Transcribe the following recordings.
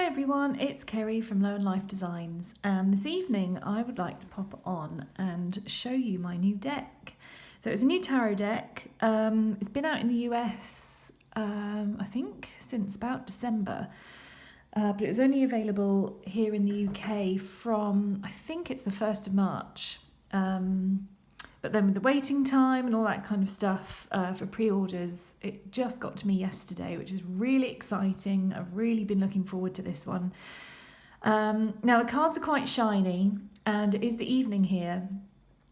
Hi everyone, it's Kerry from Low and Life Designs, and this evening I would like to pop on and show you my new deck. So it's a new tarot deck. It's been out in the US, I think, since about December, but it was only available here in the UK from, I think it's the 1st of March. But then with the waiting time and all that kind of stuff for pre-orders, it just got to me yesterday, which is really exciting. I've really been looking forward to this one. Now the cards are quite shiny, and it is the evening here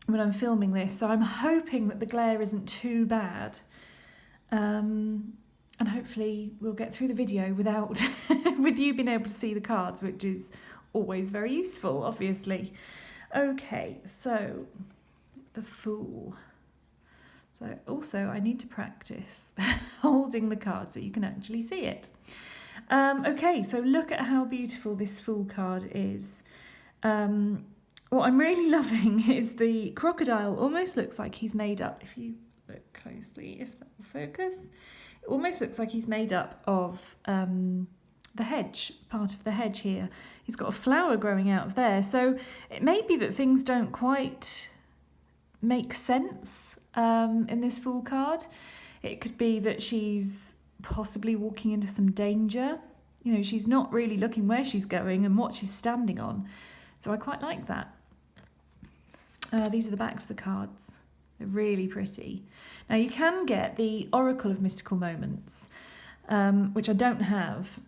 when I'm filming this, so I'm hoping that the glare isn't too bad. And hopefully we'll get through the video without with you being able to see the cards, which is always very useful, obviously. Okay, so the Fool. So also I need to practice holding the card so you can actually see it. Okay, so look at how beautiful this Fool card is. What I'm really loving is the crocodile almost looks like he's made up, if you look closely, if that will focus, it almost looks like he's made up of the hedge, part of the hedge here. He's got a flower growing out of there, so it may be that things don't quite make sense in this Fool card. It could be that she's possibly walking into some danger. You know, she's not really looking where she's going and what she's standing on. So I quite like that. These are the backs of the cards. They're really pretty. Now you can get the Oracle of Mystical Moments, which I don't have.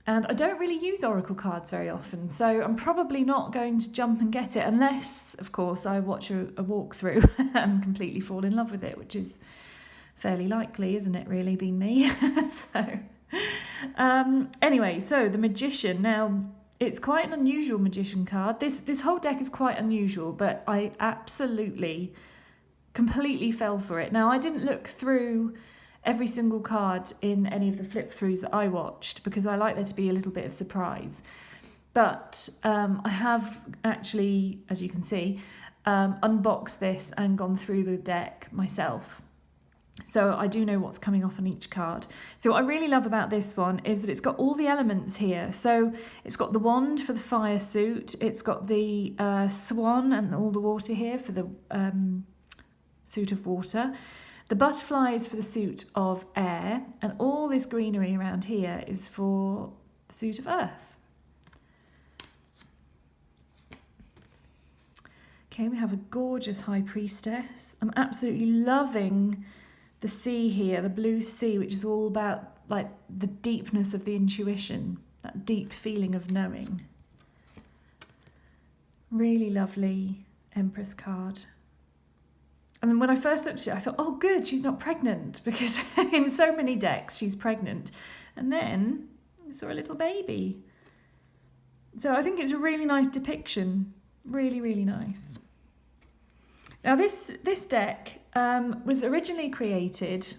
And I don't really use Oracle cards very often, so I'm probably not going to jump and get it unless, of course, I watch a walkthrough and completely fall in love with it, which is fairly likely, isn't it, really, being me? Anyway, so the Magician. Now, it's quite an unusual Magician card. This whole deck is quite unusual, but I absolutely, completely fell for it. Now, I didn't look through every single card in any of the flip throughs that I watched because I like there to be a little bit of surprise. But I have actually, as you can see, unboxed this and gone through the deck myself. So I do know what's coming off on each card. So what I really love about this one is that it's got all the elements here. So it's got the wand for the fire suit. It's got the swan and all the water here for the suit of water. The butterfly is for the suit of air, and all this greenery around here is for the suit of earth. Okay, we have a gorgeous High Priestess. I'm absolutely loving the sea here, the blue sea, which is all about like the deepness of the intuition, that deep feeling of knowing. Really lovely Empress card. And then when I first looked at it, I thought, oh good, she's not pregnant, because in so many decks she's pregnant. And then I saw a little baby. So I think it's a really nice depiction. Really, really nice. Now this deck was originally created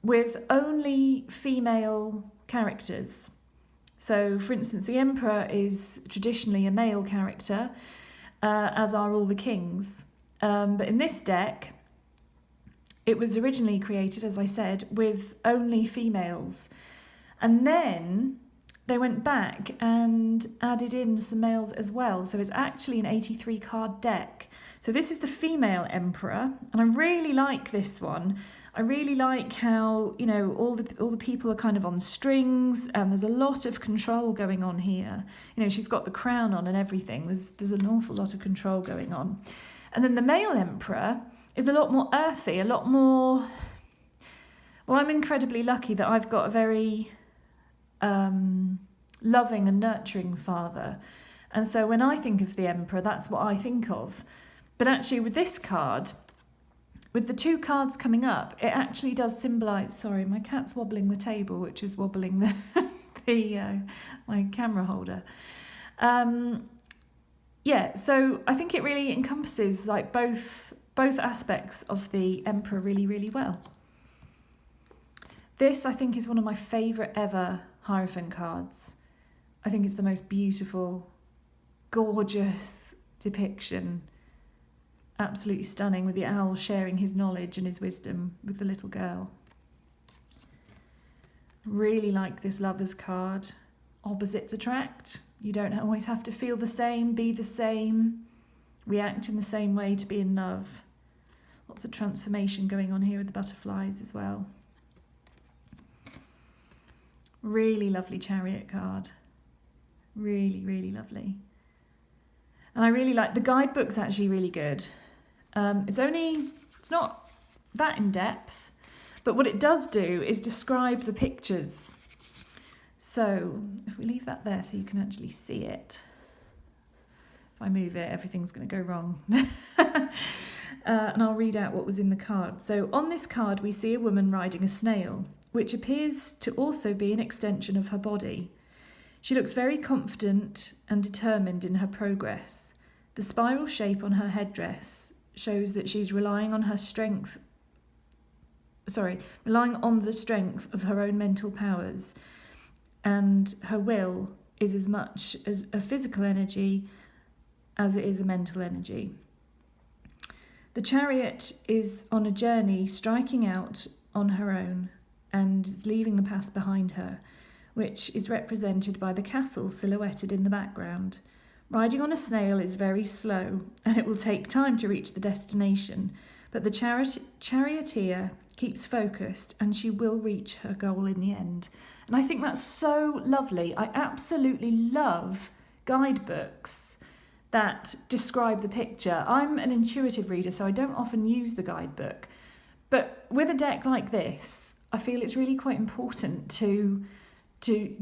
with only female characters. So for instance, the Emperor is traditionally a male character, as are all the kings. But in this deck, it was originally created, as I said, with only females. And then they went back and added in some males as well. So it's actually an 83 card deck. So this is the female Emperor, and I really like this one. I really like how, you know, all the people are kind of on strings, and there's a lot of control going on here. You know, she's got the crown on and everything. There's an awful lot of control going on. And then the male Emperor is a lot more earthy, a lot more... Well, I'm incredibly lucky that I've got a very loving and nurturing father. And so when I think of the Emperor, that's what I think of. But actually with this card, with the two cards coming up, it actually does symbolise... Sorry, my cat's wobbling the table, which is wobbling my camera holder. Yeah, so I think it really encompasses like both aspects of the Emperor really, really well. This, I think, is one of my favourite ever Hierophant cards. I think it's the most beautiful, gorgeous depiction. Absolutely stunning, with the owl sharing his knowledge and his wisdom with the little girl. Really like this Lovers card. opposites attract. You don't always have to feel the same, be the same, react in the same way to be in love. Lots of transformation going on here with the butterflies as well. Really lovely Chariot card. Really, really lovely. And I really like, the guidebook's actually really good. It's not that in depth, but what it does do is describe the pictures. So if we leave that there so you can actually see it. If I move it, everything's going to go wrong. And I'll read out what was in the card. So on this card, we see a woman riding a snail, which appears to also be an extension of her body. She looks very confident and determined in her progress. The spiral shape on her headdress shows that she's relying on the strength of her own mental powers, and her will is as much as a physical energy as it is a mental energy. The Chariot is on a journey, striking out on her own, and is leaving the past behind her, which is represented by the castle silhouetted in the background. Riding on a snail is very slow, and it will take time to reach the destination, but the charioteer keeps focused, and she will reach her goal in the end. And I think that's so lovely. I absolutely love guidebooks that describe the picture. I'm an intuitive reader, so I don't often use the guidebook, but with a deck like this, I feel it's really quite important to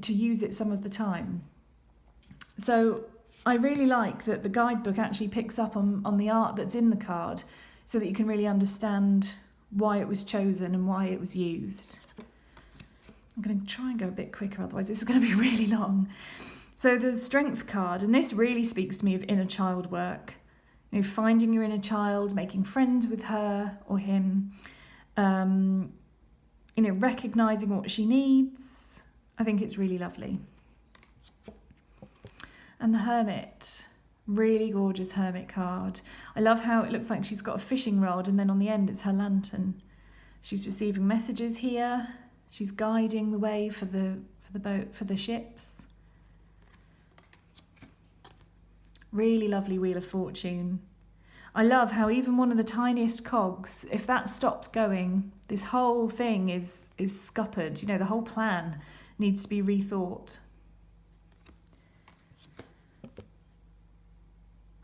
use it some of the time. So I really like that the guidebook actually picks up on the art that's in the card so that you can really understand why it was chosen and why it was used. I'm going to try and go a bit quicker, otherwise this is going to be really long. So the Strength card, and this really speaks to me of inner child work. You know, finding your inner child, making friends with her or him, recognising what she needs. I think it's really lovely. And the Hermit, really gorgeous Hermit card. I love how it looks like she's got a fishing rod and then on the end it's her lantern. She's receiving messages here. She's guiding the way for the boat, for the ships. Really lovely Wheel of Fortune. I love how even one of the tiniest cogs, if that stops going, this whole thing is scuppered. You know, the whole plan needs to be rethought.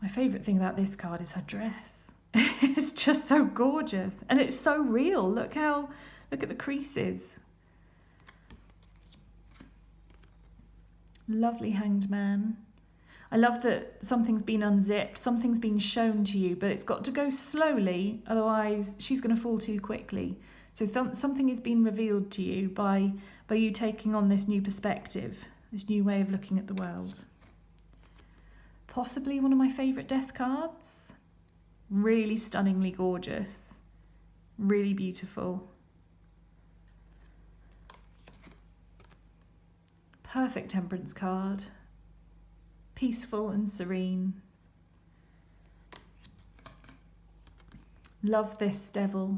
My favourite thing about this card is her dress. It's just so gorgeous and it's so real. Look at the creases. Lovely Hanged Man. I love that something's been unzipped, something's been shown to you, but it's got to go slowly, otherwise she's going to fall too quickly. So something is being revealed to you by you taking on this new perspective, this new way of looking at the world. Possibly one of my favourite death cards. Really stunningly gorgeous. Really beautiful. Perfect Temperance card. Peaceful and serene. Love this Devil.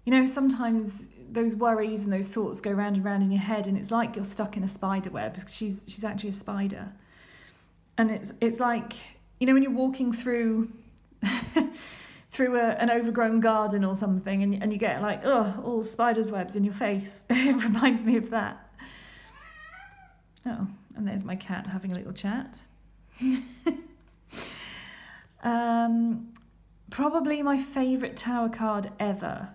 You know, sometimes those worries and those thoughts go round and round in your head and it's like you're stuck in a spider web, because she's actually a spider. And it's like, you know, when you're walking through an overgrown garden or something and you get like, all spiders' webs in your face. It reminds me of that. Oh, and there's my cat having a little chat. Probably my favourite Tower card ever.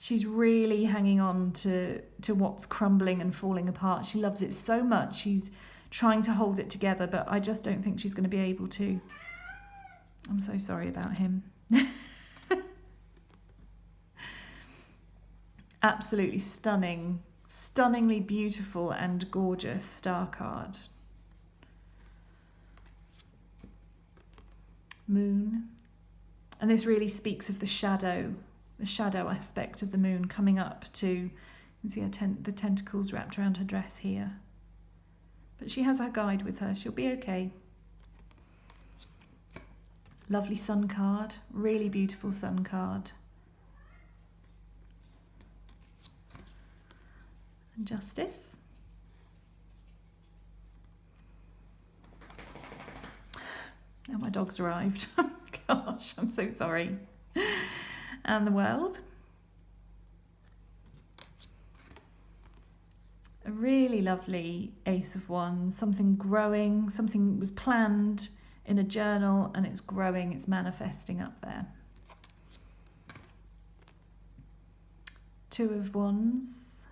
She's really hanging on to what's crumbling and falling apart. She loves it so much. She's trying to hold it together, but I just don't think she's going to be able to. I'm so sorry about him. Absolutely stunning, stunningly beautiful and gorgeous Star card. Moon. And this really speaks of the shadow aspect of the moon coming up to, you can see the tentacles wrapped around her dress here. But she has her guide with her, she'll be okay. Lovely Sun card, really beautiful Sun card. And Justice. Oh, my dog's arrived. Gosh, I'm so sorry. And the World. A really lovely Ace of Wands, something growing, something was planned in a journal and it's growing, it's manifesting up there. Two of Wands,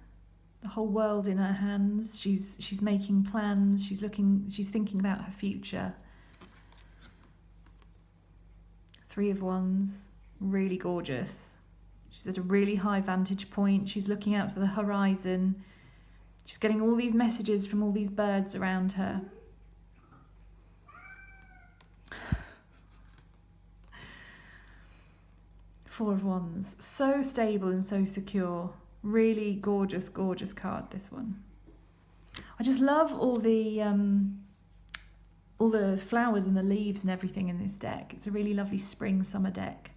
the whole world in her hands. She's making plans, she's thinking about her future. Three of Wands, really gorgeous. She's at a really high vantage point. She's looking out to the horizon. She's getting all these messages from all these birds around her. Four of Wands, so stable and so secure. Really gorgeous, gorgeous card, this one. I just love all the flowers and the leaves and everything in this deck. It's a really lovely spring summer deck.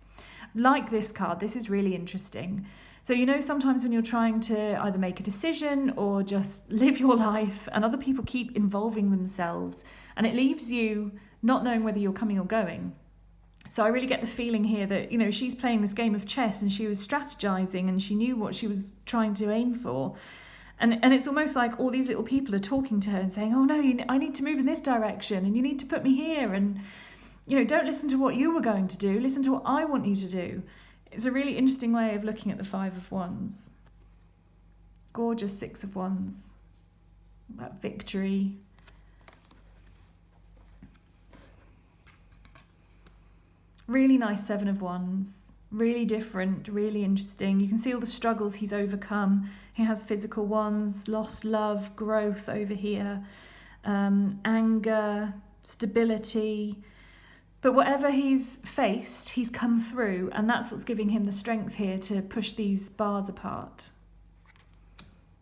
Like this card, this is really interesting. So you know, sometimes when you're trying to either make a decision or just live your life and other people keep involving themselves and it leaves you not knowing whether you're coming or going. So I really get the feeling here that, you know, she's playing this game of chess and she was strategizing and she knew what she was trying to aim for. And it's almost like all these little people are talking to her and saying, oh no, I need to move in this direction and you need to put me here. And, you know, don't listen to what you were going to do, listen to what I want you to do. It's a really interesting way of looking at the Five of Wands. Gorgeous Six of Wands. That victory. Really nice Seven of Wands. Really different, really interesting. You can see all the struggles he's overcome. He has physical wands, lost love, growth over here, anger, stability. But whatever he's faced, he's come through, and that's what's giving him the strength here to push these bars apart.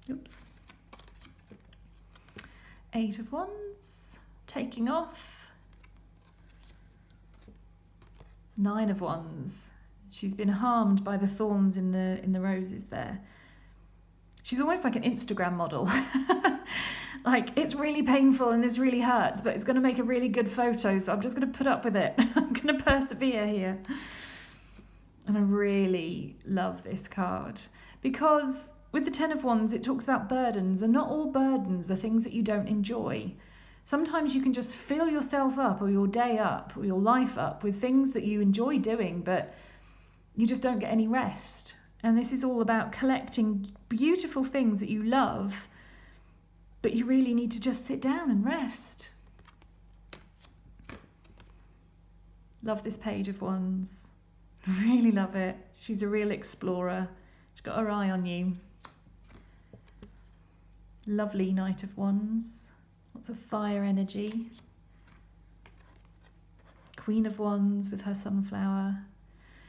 Oops. Eight of Wands, taking off. Nine of Wands. She's been harmed by the thorns in the roses there. She's almost like an Instagram model. Like, it's really painful and this really hurts, but it's going to make a really good photo, so I'm just going to put up with it. I'm going to persevere here. And I really love this card because with the Ten of Wands, it talks about burdens, and not all burdens are things that you don't enjoy. Sometimes you can just fill yourself up or your day up or your life up with things that you enjoy doing, but you just don't get any rest. And this is all about collecting beautiful things that you love, but you really need to just sit down and rest. Love this Page of Wands. Really love it. She's a real explorer. She's got her eye on you. Lovely Knight of Wands. Lots of fire energy. Queen of Wands with her sunflower.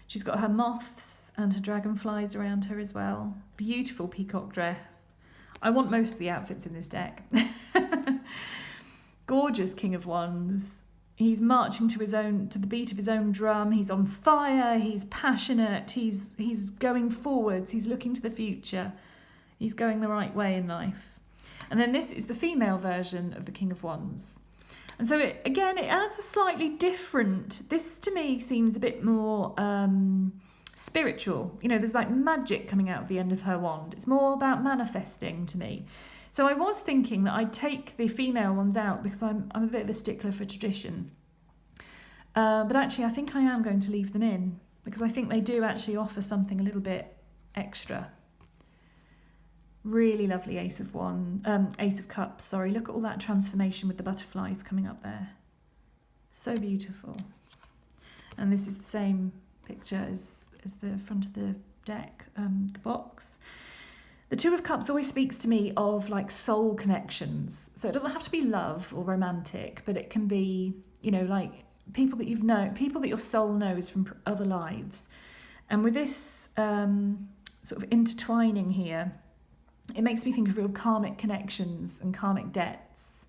She's got her moths and her dragonflies around her as well. Beautiful peacock dress. I want most of the outfits in this deck. Gorgeous King of Wands. He's marching to the beat of his own drum. He's on fire. He's passionate. He's going forwards. He's looking to the future. He's going the right way in life. And then this is the female version of the King of Wands. And so it adds a slightly different, this to me seems a bit more spiritual. You know, there's like magic coming out of the end of her wand. It's more about manifesting to me. So I was thinking that I'd take the female ones out because I'm a bit of a stickler for tradition. But actually I think I am going to leave them in because I think they do actually offer something a little bit extra. Really lovely Ace of Cups, sorry. Look at all that transformation with the butterflies coming up there. So beautiful. And this is the same picture as the front of the deck, the box. The Two of Cups always speaks to me of like soul connections. So it doesn't have to be love or romantic, but it can be, you know, like people that you've known, people that your soul knows from other lives. And with this sort of intertwining here, it makes me think of real karmic connections and karmic debts.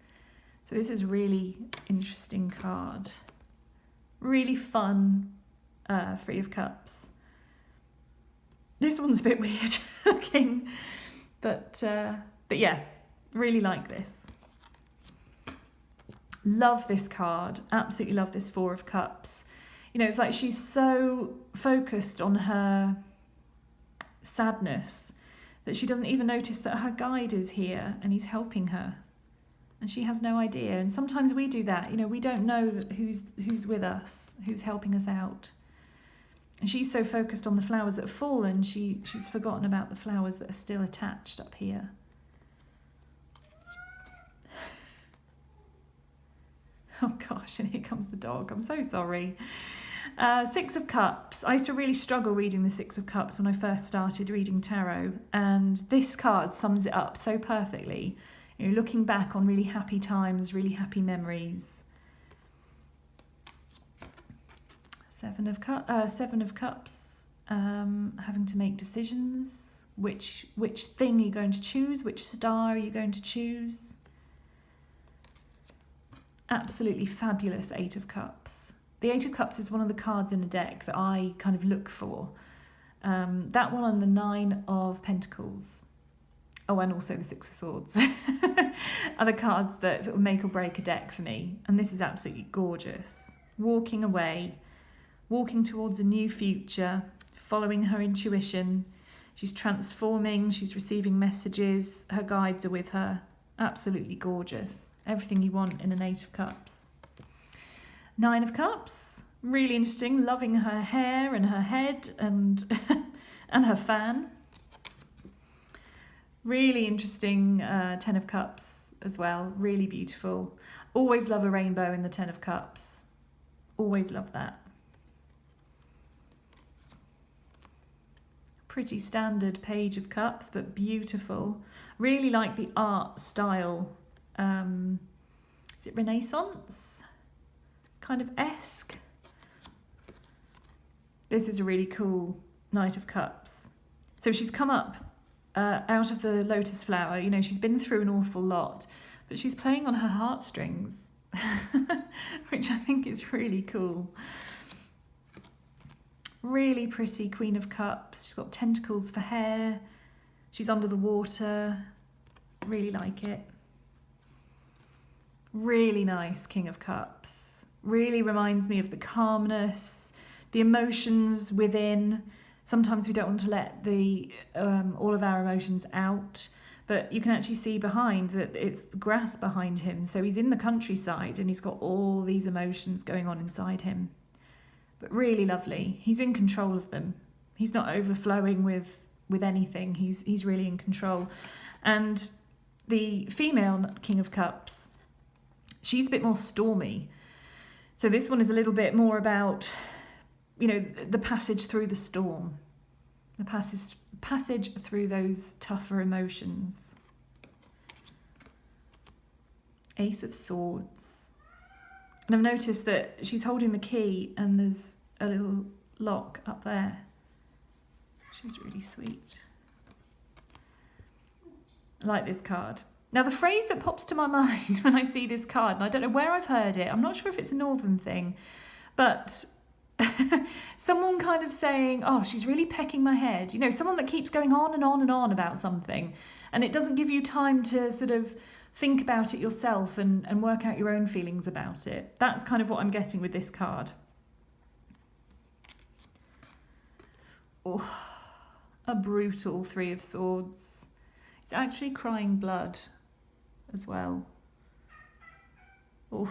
So this is a really interesting card. Really fun Three of Cups. This one's a bit weird looking, but yeah, really like this. Love this card. Absolutely love this Four of Cups. You know, it's like she's so focused on her sadness that she doesn't even notice that her guide is here and he's helping her. And she has no idea. And sometimes we do that. You know, we don't know who's with us, who's helping us out. And she's so focused on the flowers that have fallen, she's forgotten about the flowers that are still attached up here. Oh gosh, and here comes the dog. I'm so sorry. Six of Cups. I used to really struggle reading the Six of Cups when I first started reading tarot, and this card sums it up so perfectly. You know, looking back on really happy times, really happy memories. Seven of Cups. Having to make decisions. Which thing are you going to choose? Which star are you going to choose? Absolutely fabulous Eight of Cups. The Eight of Cups is one of the cards in the deck that I kind of look for. That one and the Nine of Pentacles. Oh, and also the Six of Swords are the cards that sort of make or break a deck for me. And this is absolutely gorgeous. Walking away, walking towards a new future, following her intuition. She's transforming, she's receiving messages, her guides are with her. Absolutely gorgeous. Everything you want in an Eight of Cups. Nine of Cups. Really interesting. Loving her hair and her head and and her fan. Really interesting Ten of Cups as well. Really beautiful. Always love a rainbow in the Ten of Cups. Always love that. Pretty standard Page of Cups, but beautiful. Really like the art style. Is it Renaissance? Kind of esque. This is a really cool Knight of Cups. So she's come up out of the lotus flower. You know, she's been through an awful lot, but she's playing on her heartstrings, which I think is really cool. Really pretty Queen of Cups. She's got tentacles for hair. She's under the water. Really like it. Really nice King of Cups. Really reminds me of the calmness, the emotions within. Sometimes we don't want to let all of our emotions out, but you can actually see behind that it's the grass behind him. So he's in the countryside and he's got all these emotions going on inside him. But really lovely. He's in control of them. He's not overflowing with anything. He's really in control. And the female King of Cups, she's a bit more stormy. So this one is a little bit more about, you know, the passage through the storm. The passage through those tougher emotions. Ace of Swords. And I've noticed that she's holding the key and there's a little lock up there. She's really sweet. I like this card. Now the phrase that pops to my mind when I see this card, and I don't know where I've heard it, I'm not sure if it's a northern thing, but someone kind of saying, oh, she's really pecking my head. You know, someone that keeps going on and on and on about something, and it doesn't give you time to sort of think about it yourself and work out your own feelings about it. That's kind of what I'm getting with this card. Oh, a brutal Three of Swords. It's actually crying blood as well. Oh,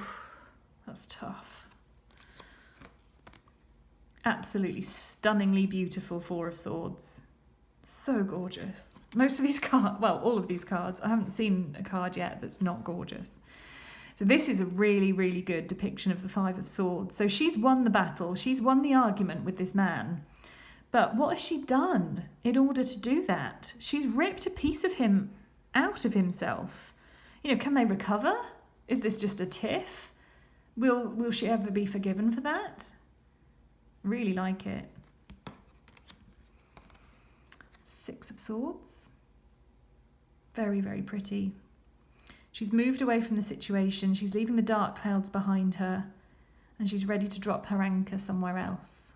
that's tough. Absolutely stunningly beautiful Four of Swords. So gorgeous. Most of these cards, well, all of these cards, I haven't seen a card yet that's not gorgeous. So this is a really, really good depiction of the Five of Swords. So she's won the battle. She's won the argument with this man. But what has she done in order to do that? She's ripped a piece of him out of himself. You know, can they recover? Is this just a tiff? Will she ever be forgiven for that? Really like it. Six of Swords. Very, very pretty. She's moved away from the situation. She's leaving the dark clouds behind her and she's ready to drop her anchor somewhere else.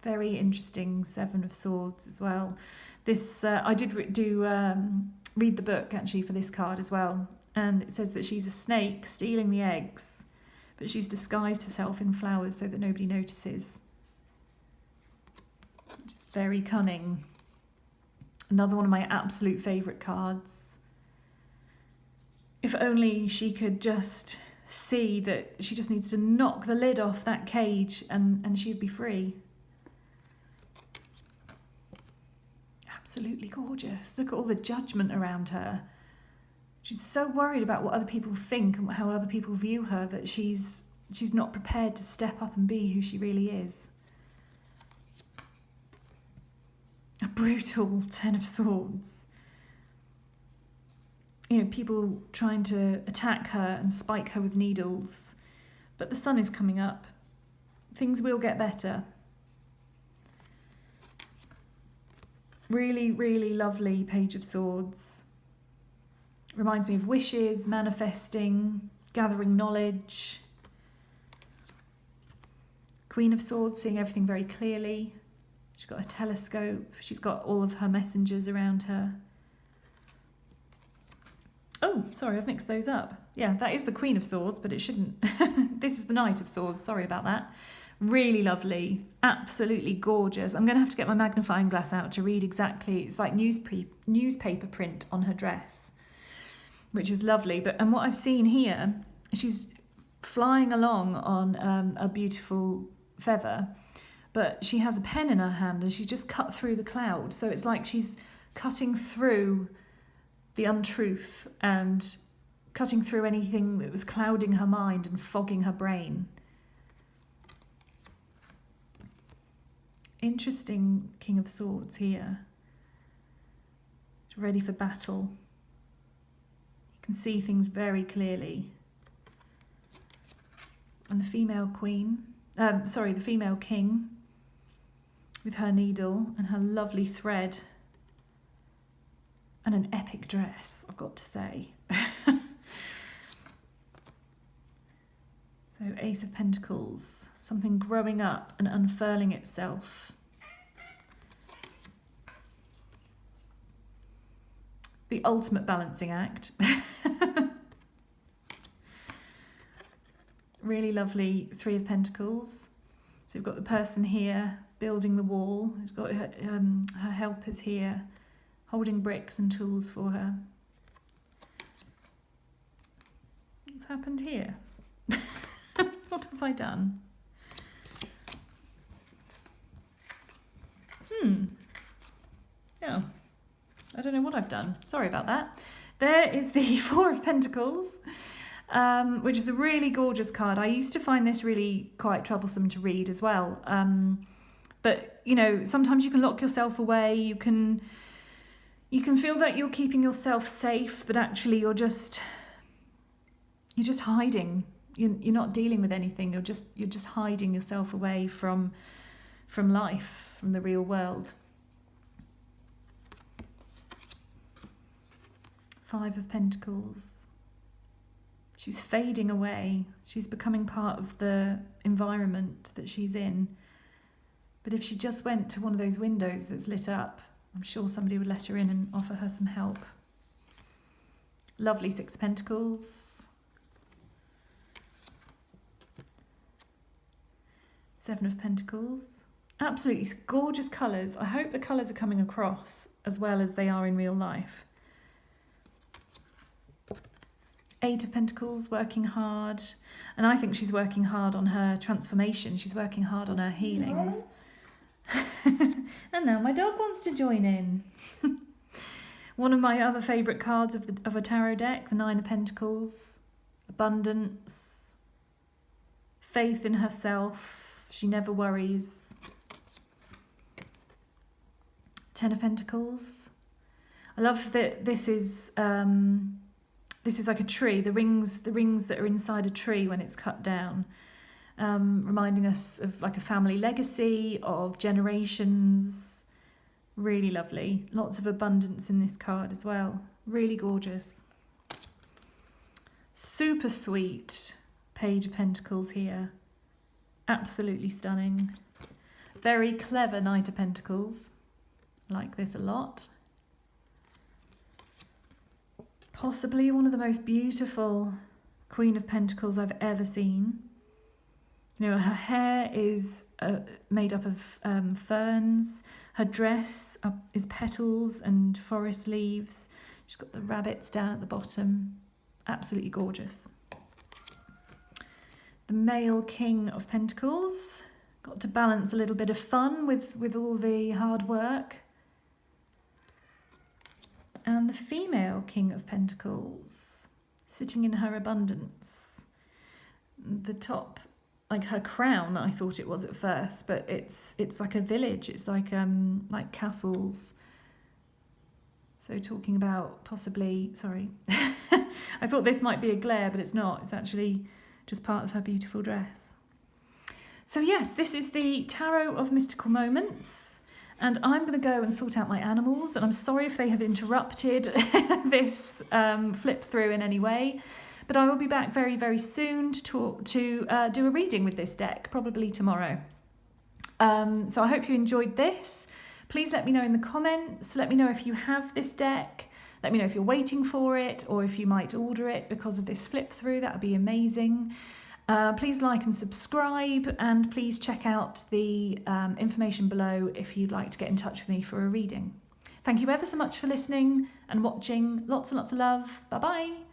Very interesting Seven of Swords as well. This I did read the book actually for this card as well, and it says that she's a snake stealing the eggs, but she's disguised herself in flowers so that nobody notices. Just very cunning. Another one of my absolute favourite cards. If only she could just see that she just needs to knock the lid off that cage and she'd be free. Absolutely gorgeous. Look at all the judgment around her. She's so worried about what other people think and how other people view her that she's not prepared to step up and be who she really is. A brutal Ten of Swords. You know, people trying to attack her and spike her with needles. But the sun is coming up. Things will get better. Really, really lovely Page of Swords. Reminds me of wishes, manifesting, gathering knowledge. Queen of Swords, seeing everything very clearly. She's got a telescope. She's got all of her messengers around her. Oh, sorry, I've mixed those up. Yeah, that is the Queen of Swords, but it shouldn't. This is the Knight of Swords. Sorry about that. Really lovely. Absolutely gorgeous. I'm going to have to get my magnifying glass out to read exactly. It's like newspaper print on her dress, which is lovely. And what I've seen here, she's flying along on a beautiful feather, but she has a pen in her hand and she's just cut through the cloud. So it's like she's cutting through the untruth and cutting through anything that was clouding her mind and fogging her brain. Interesting King of Swords here. It's ready for battle. You can see things very clearly. And the female queen, the female king with her needle and her lovely thread and an epic dress, I've got to say. So Ace of Pentacles, something growing up and unfurling itself. The ultimate balancing act. Really lovely Three of Pentacles. So we've got the person here building the wall. We've got her helpers here holding bricks and tools for her. What's happened here? What have I done? Yeah, I don't know what I've done. Sorry about that. There is the Four of Pentacles, which is a really gorgeous card. I used to find this really quite troublesome to read as well. But, you know, sometimes you can lock yourself away. You can feel that you're keeping yourself safe, but actually you're just hiding. You're not dealing with anything. You're just hiding yourself away from life, from the real world. Five of Pentacles. She's fading away. She's becoming part of the environment that she's in. But if she just went to one of those windows that's lit up, I'm sure somebody would let her in and offer her some help. Lovely Six of Pentacles. Seven of Pentacles. Absolutely gorgeous colours. I hope the colours are coming across as well as they are in real life. Eight of Pentacles, working hard. And I think she's working hard on her transformation. She's working hard on her healings. And now my dog wants to join in. One of my other favourite cards of a tarot deck, the Nine of Pentacles. Abundance. Faith in herself. She never worries. Ten of Pentacles. I love that this is like a tree. The rings that are inside a tree when it's cut down, reminding us of like a family legacy of generations. Really lovely. Lots of abundance in this card as well. Really gorgeous. Super sweet Page of Pentacles here. Absolutely stunning. Very clever Knight of Pentacles. I like this a lot. Possibly one of the most beautiful Queen of Pentacles I've ever seen. You know, her hair is made up of ferns. Her dress is petals and forest leaves. She's got the rabbits down at the bottom. Absolutely gorgeous. The male King of Pentacles. Got to balance a little bit of fun with all the hard work. And the female King of Pentacles, sitting in her abundance. The top, like her crown, I thought it was at first, but it's like a village. It's like castles. So talking about possibly, sorry, I thought this might be a glare, but it's not. It's actually just part of her beautiful dress. So yes, this is the Tarot of Mystical Moments. And I'm going to go and sort out my animals. And I'm sorry if they have interrupted this flip through in any way. But I will be back very, very soon to do a reading with this deck, probably tomorrow. So I hope you enjoyed this. Please let me know in the comments. Let me know if you have this deck. Let me know if you're waiting for it or if you might order it because of this flip through. That would be amazing. Please like and subscribe, and please check out the information below if you'd like to get in touch with me for a reading. Thank you ever so much for listening and watching. Lots and lots of love. Bye-bye.